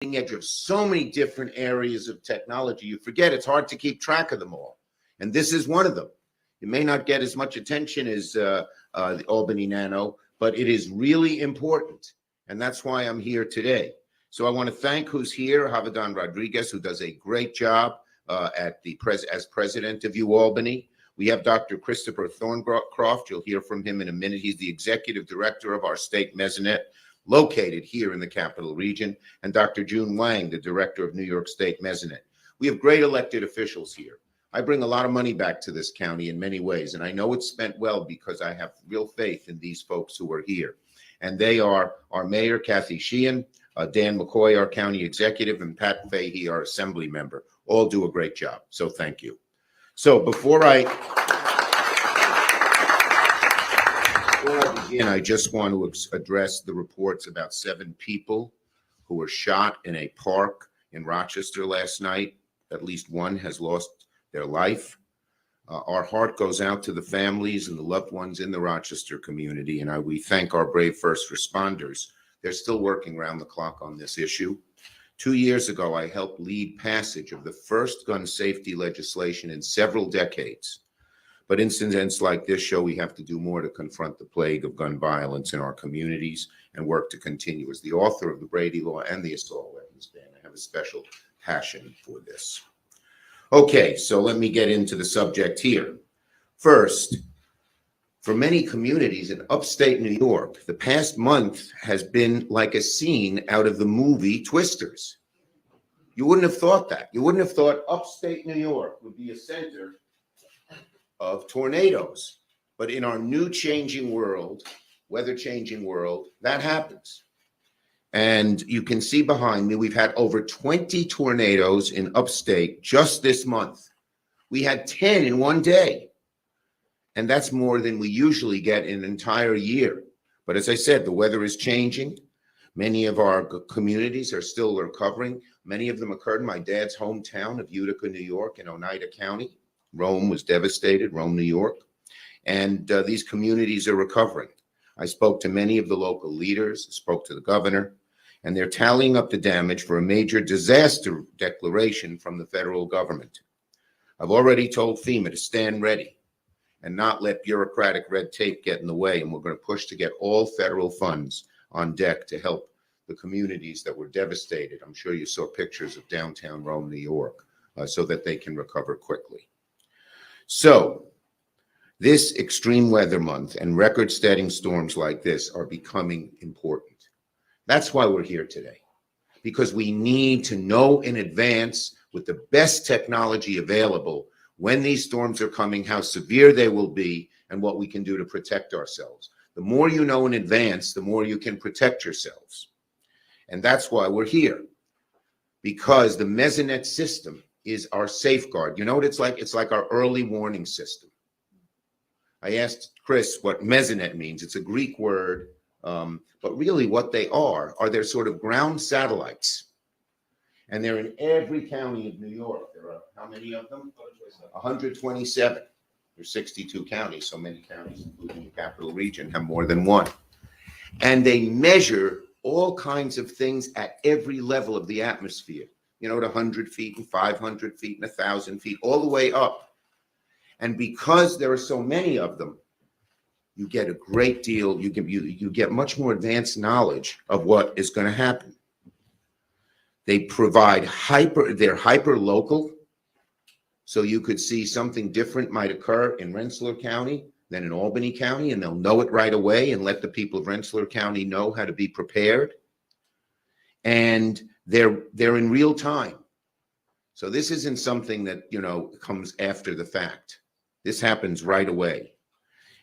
edge of so many different areas of technology. You forget it's hard to keep track of them all. And this is one of them. It may not get as much attention as the Albany Nano, but it is really important. And that's why I'm here today. So I want to thank who's here, Havadan Rodriguez, who does a great job as president of UAlbany. We have Dr. Christopher Thorncroft. You'll hear from him in a minute. He's the executive director of our state MESONET, located here in the Capital Region, and Dr. June Wang, the director of New York State MESONET. We have great elected officials here. I bring a lot of money back to this county in many ways, and I know it's spent well because I have real faith in these folks who are here. And they are our mayor, Kathy Sheehan, Dan McCoy, our county executive, and Pat Fahey, our assembly member. All do a great job, so thank you. So before I begin, I just want to address the reports about 7 people who were shot in a park in Rochester last night. At least one has lost their life. Our heart goes out to the families and the loved ones in the Rochester community, and we thank our brave first responders. They're still working around the clock on this issue. 2 years ago, I helped lead passage of the first gun safety legislation in several decades. But incidents like this show we have to do more to confront the plague of gun violence in our communities and work to continue. As the author of the Brady Law and the Assault Weapons Ban, I have a special passion for this. Okay, so let me get into the subject here. First, for many communities in upstate New York, the past month has been like a scene out of the movie Twisters. You wouldn't have thought that. You wouldn't have thought upstate New York would be a center of tornadoes. But in our new changing world, weather changing world, that happens. And you can see behind me, we've had over 20 tornadoes in upstate just this month. We had 10 in one day. And that's more than we usually get in an entire year. But as I said, the weather is changing. Many of our communities are still recovering. Many of them occurred in my dad's hometown of Utica, New York, in Oneida County. Rome was devastated, Rome, New York. And these communities are recovering. I spoke to many of the local leaders, spoke to the governor, and they're tallying up the damage for a major disaster declaration from the federal government. I've already told FEMA to stand ready and not let bureaucratic red tape get in the way. And we're going to push to get all federal funds on deck to help the communities that were devastated. I'm sure you saw pictures of downtown Rome, New York, so that they can recover quickly. So this extreme weather month and record-setting storms like this are becoming important. That's why we're here today, because we need to know in advance with the best technology available when these storms are coming, how severe they will be, and what we can do to protect ourselves. The more you know in advance, the more you can protect yourselves. And that's why we're here, because the MESONET system is our safeguard. You know what it's like? It's like our early warning system. I asked Chris what MESONET means. It's a Greek word, but really what they are they're sort of ground satellites. And they're in every county of New York. There are how many of them? 127. There's 62 counties. So many counties, including the Capital Region, have more than one. And they measure all kinds of things at every level of the atmosphere. You know, at 100 feet and 500 feet and 1,000 feet, all the way up. And because there are so many of them, you get a great deal. You get much more advanced knowledge of what is going to happen. They provide they're hyper local. So you could see something different might occur in Rensselaer County than in Albany County, and they'll know it right away and let the people of Rensselaer County know how to be prepared. And they're in real time. So this isn't something that, you know, comes after the fact. This happens right away.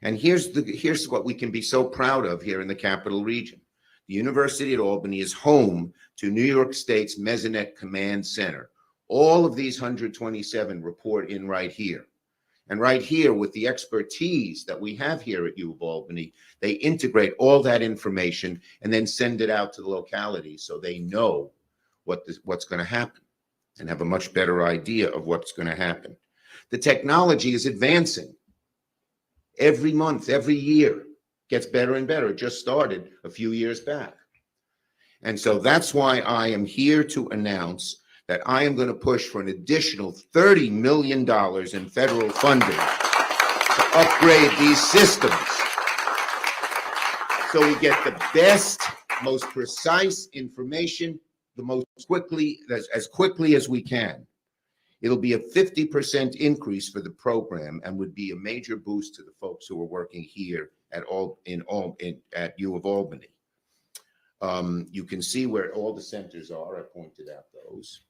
And here's what we can be so proud of here in the Capital Region. The University at Albany is home to New York State's MESONET Command Center. All of these 127 report in right here. And right here, with the expertise that we have here at U of Albany, they integrate all that information and then send it out to the localities so they know what's going to happen and have a much better idea of what's going to happen. The technology is advancing. Every month, every year, gets better and better. It just started a few years back. And so that's why I am here to announce that I am going to push for an additional $30 million in federal funding to upgrade these systems so we get the best, most precise information as quickly as we can. It'll be a 50% increase for the program and would be a major boost to the folks who are working here at U of Albany. You can see where all the centers are. I pointed out those.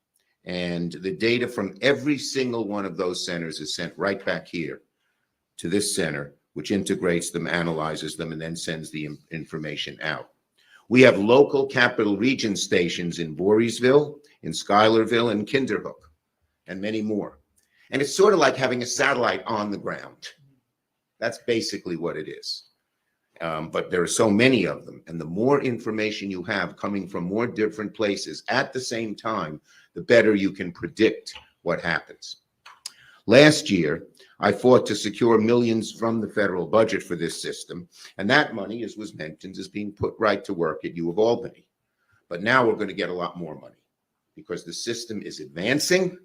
And the data from every single one of those centers is sent right back here to this center, which integrates them, analyzes them, and then sends the information out. We have local capital region stations in Voorheesville, in Schuylerville, and Kinderhook, and many more. And it's sort of like having a satellite on the ground. That's basically what it is. But there are so many of them, and the more information you have coming from more different places at the same time, the better you can predict what happens. Last year, I fought to secure millions from the federal budget for this system, and that money, as was mentioned, is being put right to work at U of Albany. But now we're going to get a lot more money because the system is advancing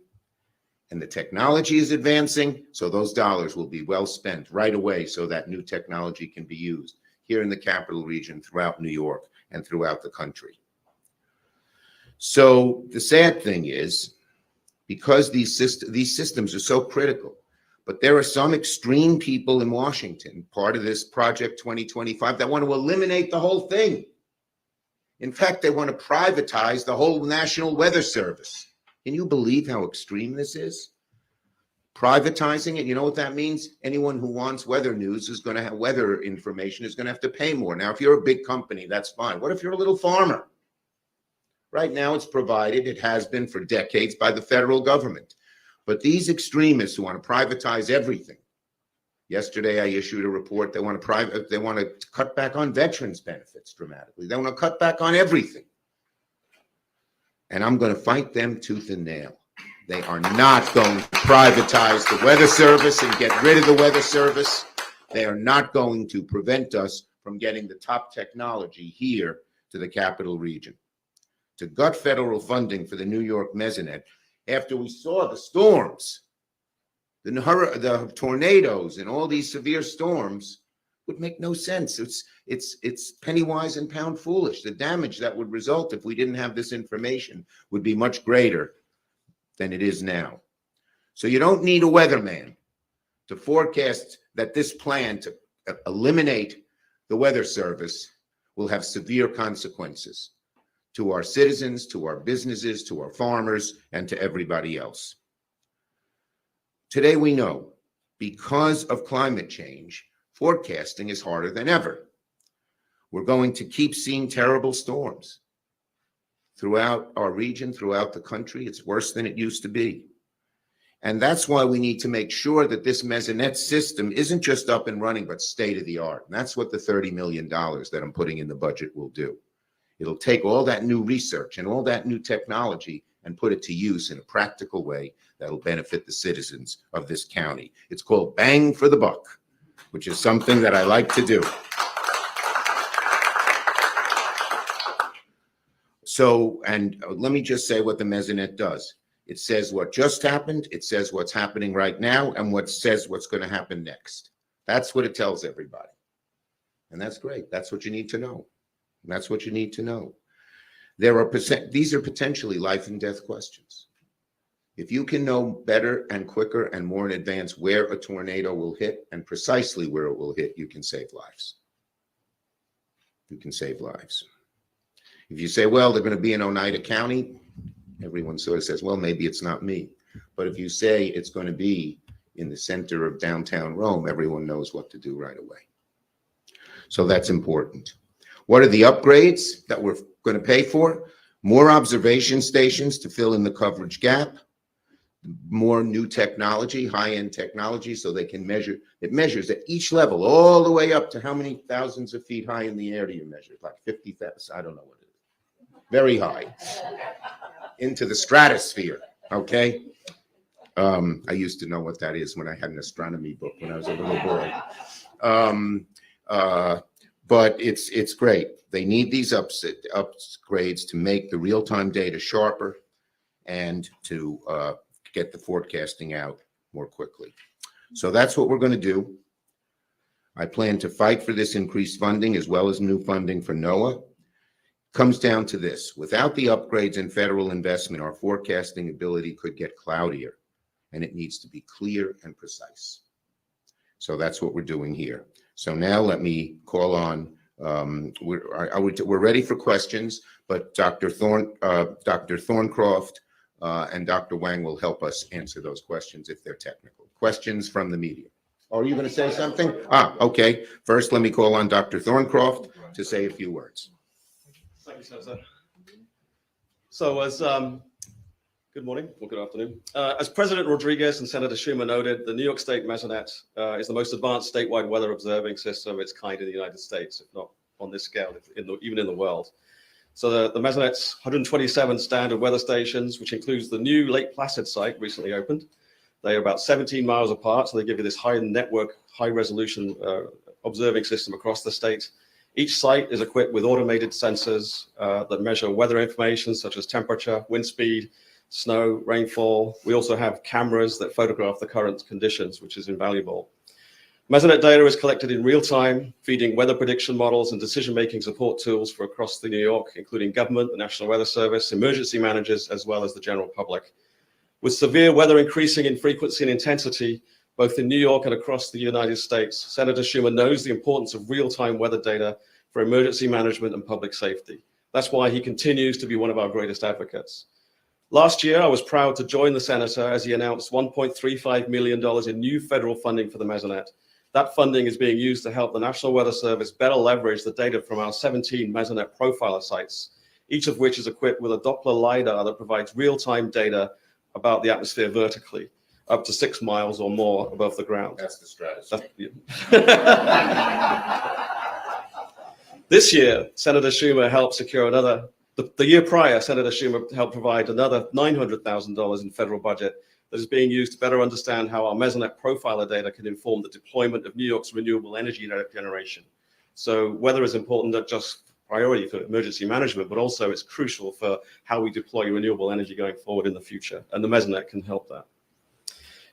and the technology is advancing, so those dollars will be well spent right away so that new technology can be used here in the capital region, throughout New York, and throughout the country. So the sad thing is, because these systems are so critical, but there are some extreme people in Washington, part of this Project 2025, that want to eliminate the whole thing. In fact, they want to privatize the whole National Weather Service. Can you believe how extreme this is? Privatizing it, you know what that means? Anyone who wants weather news is going to have weather information is going to have to pay more. Now, if you're a big company, that's fine. What if you're a little farmer? Right now, it's provided, it has been for decades, by the federal government. But these extremists who want to privatize everything. Yesterday, I issued a report. They want to cut back on veterans benefits dramatically. They want to cut back on everything. And I'm going to fight them tooth and nail. They are not going to privatize the Weather Service and get rid of the Weather Service. They are not going to prevent us from getting the top technology here to the capital region. To gut federal funding for the New York MESONET, after we saw the storms, the tornadoes and all these severe storms, would make no sense. It's penny wise and pound foolish. The damage that would result if we didn't have this information would be much greater than it is now. So you don't need a weatherman to forecast that this plan to eliminate the Weather Service will have severe consequences to our citizens, to our businesses, to our farmers, and to everybody else. Today we know, because of climate change, forecasting is harder than ever. We're going to keep seeing terrible storms throughout our region, throughout the country. It's worse than it used to be. And that's why we need to make sure that this MESONET system isn't just up and running, but state of the art. And that's what the $30 million that I'm putting in the budget will do. It'll take all that new research and all that new technology and put it to use in a practical way that'll benefit the citizens of this county. It's called bang for the buck, which is something that I like to do. So, and let me just say what the MESONET does. It says what just happened, it says what's happening right now, and what says what's going to happen next. That's what it tells everybody. And that's great. That's what you need to know. And that's what you need to know. These are potentially life and death questions. If you can know better and quicker and more in advance where a tornado will hit and precisely where it will hit, you can save lives. You can save lives. If you say, well, they're going to be in Oneida County, everyone sort of says, well, maybe it's not me. But if you say it's going to be in the center of downtown Rome, everyone knows what to do right away. So that's important. What are the upgrades that we're going to pay for? More observation stations to fill in the coverage gap, more new technology, high-end technology, so they can measure. It measures at each level, all the way up to how many thousands of feet high in the air do you measure? Like 50,000, I don't know what it is. Very high, into the stratosphere, okay? I used to know what that is when I had an astronomy book when I was a little boy. but it's great. They need these upgrades to make the real-time data sharper and to get the forecasting out more quickly. So that's what we're going to do. I plan to fight for this increased funding as well as new funding for NOAA. Comes down to this: without the upgrades and federal investment, our forecasting ability could get cloudier, and it needs to be clear and precise. So that's what we're doing here. So now let me call on, we're ready for questions, but Dr. Thorncroft and Dr. Wang will help us answer those questions if they're technical. Questions from the media. Oh, are you going to say something? Okay. First, let me call on Dr. Thorncroft to say a few words. Thank you, sir. So as good morning or good afternoon. As President Rodriguez and Senator Schumer noted, the New York State MESONET is the most advanced statewide weather observing system of its kind in the United States, if not on this scale, even in the world. So the MESONET's 127 standard weather stations, which includes the new Lake Placid site recently opened. They are about 17 miles apart, so they give you this high network, high resolution observing system across the state. Each site is equipped with automated sensors that measure weather information such as temperature, wind speed, snow, rainfall. We also have cameras that photograph the current conditions, which is invaluable. MESONET data is collected in real time, feeding weather prediction models and decision-making support tools for across New York, including government, the National Weather Service, emergency managers, as well as the general public. With severe weather increasing in frequency and intensity, both in New York and across the United States, Senator Schumer knows the importance of real-time weather data for emergency management and public safety. That's why he continues to be one of our greatest advocates. Last year, I was proud to join the senator as he announced $1.35 million in new federal funding for the MESONET. That funding is being used to help the National Weather Service better leverage the data from our 17 MESONET profiler sites, each of which is equipped with a Doppler LiDAR that provides real-time data about the atmosphere vertically, up to 6 miles or more above the ground. That's the strategy. This year, Senator Schumer helped secure another, the year prior, Senator Schumer helped provide another $900,000 in federal budget that is being used to better understand how our MESONET profiler data can inform the deployment of New York's renewable energy generation. So weather is important, not just priority for emergency management, but also it's crucial for how we deploy renewable energy going forward in the future, and the MESONET can help that.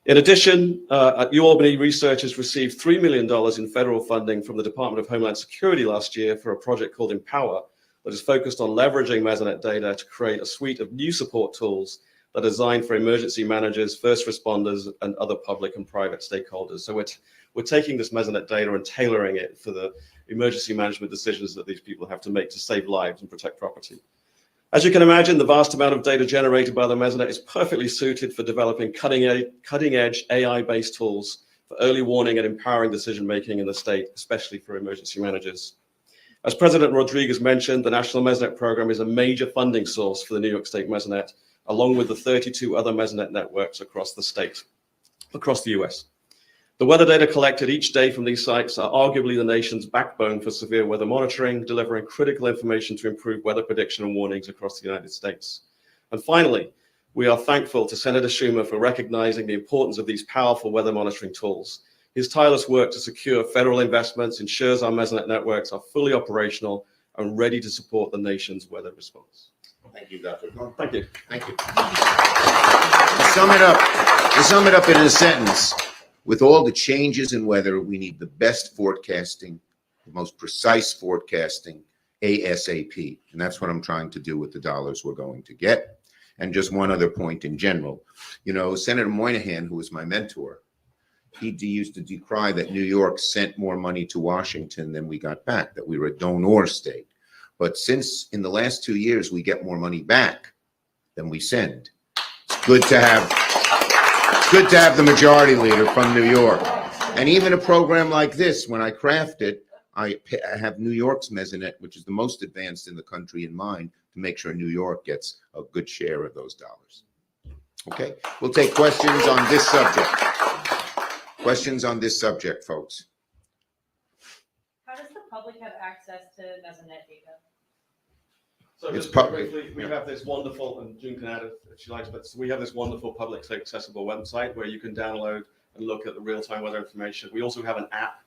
In addition, at Albany, researchers received $3 million in federal funding from the Department of Homeland Security last year for a project called Empower that is focused on leveraging MESONET data to create a suite of new support tools that are designed for emergency managers, first responders, and other public and private stakeholders. So we're taking this MESONET data and tailoring it for the emergency management decisions that these people have to make to save lives and protect property. As you can imagine, the vast amount of data generated by the MESONET is perfectly suited for developing cutting-edge AI-based tools for early warning and empowering decision-making in the state, especially for emergency managers. As President Rodriguez mentioned, the National MESONET program is a major funding source for the New York State MESONET, along with the 32 other MESONET networks across the state, across the US. The weather data collected each day from these sites are arguably the nation's backbone for severe weather monitoring, delivering critical information to improve weather prediction and warnings across the United States. And finally, we are thankful to Senator Schumer for recognizing the importance of these powerful weather monitoring tools. His tireless work to secure federal investments ensures our MESONET networks are fully operational and ready to support the nation's weather response. Thank you, Dr. Thorne. Thank you. Thank you. To sum it up in a sentence, with all the changes in weather, we need the best forecasting, the most precise forecasting ASAP. And that's what I'm trying to do with the dollars we're going to get. And just one other point in general. You know, Senator Moynihan, who was my mentor, he used to decry that New York sent more money to Washington than we got back, that we were a donor state. But since in the last 2 years, we get more money back than we send. It's good to have the majority leader from New York. And even a program like this, when I craft it, I have New York's MESONET, which is the most advanced in the country, in mind to make sure New York gets a good share of those dollars. Okay, we'll take questions on this subject. Questions on this subject, folks. How does the public have access to MESONET data? So It's just public. briefly, we have this wonderful, and June can add if she likes, but we have this wonderful publicly accessible website where you can download and look at the real-time weather information. We also have an app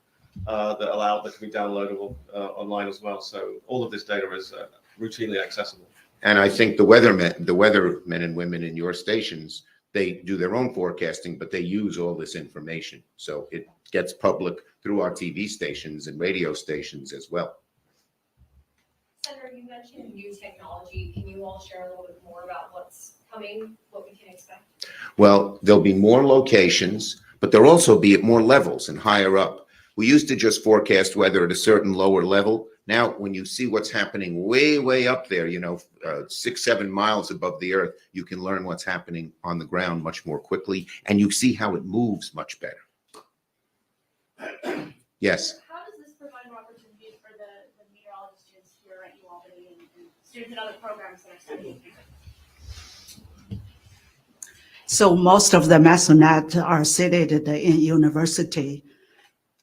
that can be downloadable online as well. So all of this data is routinely accessible. And I think the weathermen and women in your stations, they do their own forecasting, but they use all this information. So it gets public through our TV stations and radio stations as well. Senator, you mentioned new technology. Can you all share a little bit more about what's coming, what we can expect? Well, there'll be more locations, but there'll also be at more levels and higher up. We used to just forecast weather at a certain lower level. Now, when you see what's happening way, way up there, 6, 7 miles above the earth, you can learn what's happening on the ground much more quickly, and you see how it moves much better. Yes. How does this provide more opportunities for the meteorologist students here at Albany and students in other programs that are studying here? So most of the MESONET are seated in university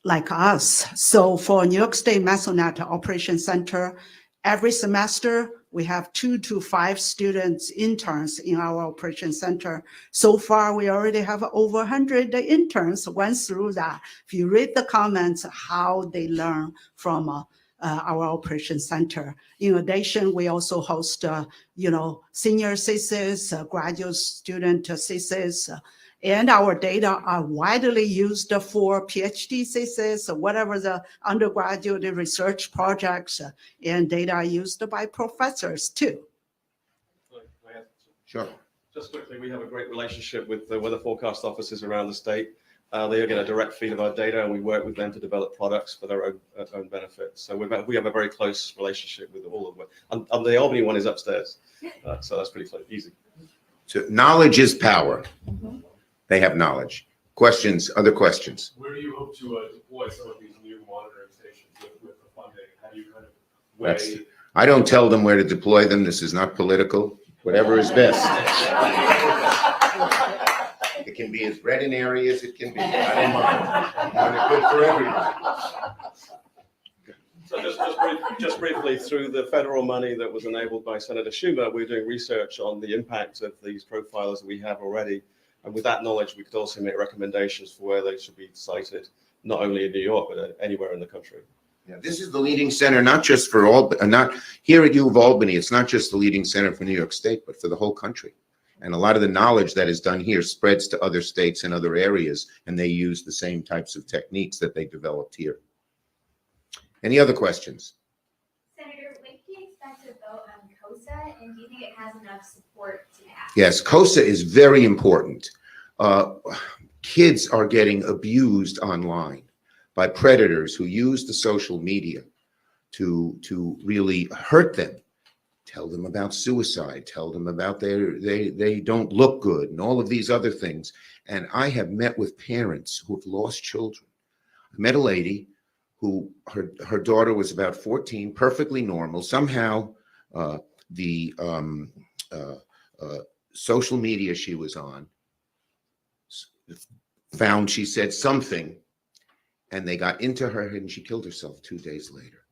like us. So for New York State MESONET Operations Center, every semester we have 2 to 5 students, interns in our Operations Center. So far, we already have over 100 interns went through that. If you read the comments, how they learn from our Operations Center. In addition, we also host, senior thesis, graduate student thesis, and our data are widely used for PhD thesis, whatever the undergraduate research projects, and data are used by professors too. Sure. Just quickly, we have a great relationship with the weather forecast offices around the state. They get a direct feed of our data, and we work with them to develop products for their own benefit. So we have a very close relationship with all of them. And the Albany one is upstairs, so that's pretty easy. So knowledge is power. They have knowledge. Questions, other questions? Where do you hope to deploy some of these new monitoring stations with the funding? How do you kind of weigh? I don't tell them where to deploy them. This is not political. Whatever is best. It can be as red an area as it can be. I don't mind. I want it good for everybody. So just briefly, through the federal money that was enabled by Senator Schumer, we're doing research on the impact of these profilers that we have already. And with that knowledge, we could also make recommendations for where they should be sited, not only in New York, but anywhere in the country. Yeah, this is the leading center, not just for Albany, not here at U of Albany. It's not just the leading center for New York State, but for the whole country. And a lot of the knowledge that is done here spreads to other states and other areas, and they use the same types of techniques that they developed here. Any other questions? Senator, when can you expect to vote on COSA, and do you think it has enough support to pass? Yes, COSA is very important. Kids are getting abused online by predators who use the social media to really hurt them. Tell them about suicide, tell them about they don't look good, and all of these other things. And I have met with parents who have lost children. I met a lady who her daughter was about 14, perfectly normal. Somehow the social media she was on found she said something, and they got into her head, and she killed herself 2 days later.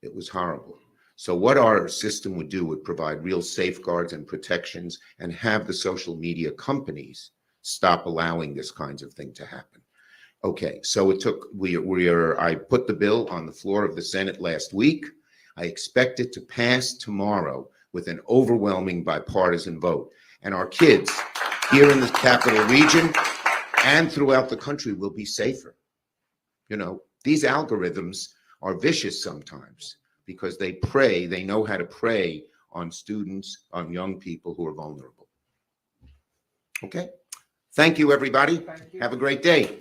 It was horrible. So what our system would do would provide real safeguards and protections and have the social media companies stop allowing this kinds of thing to happen. Okay, so it took, I put the bill on the floor of the Senate last week. I expect it to pass tomorrow with an overwhelming bipartisan vote. And our kids here in the capital region and throughout the country will be safer. These algorithms are vicious sometimes because they know how to prey on students, on young people who are vulnerable. Okay, thank you, everybody. Have a great day.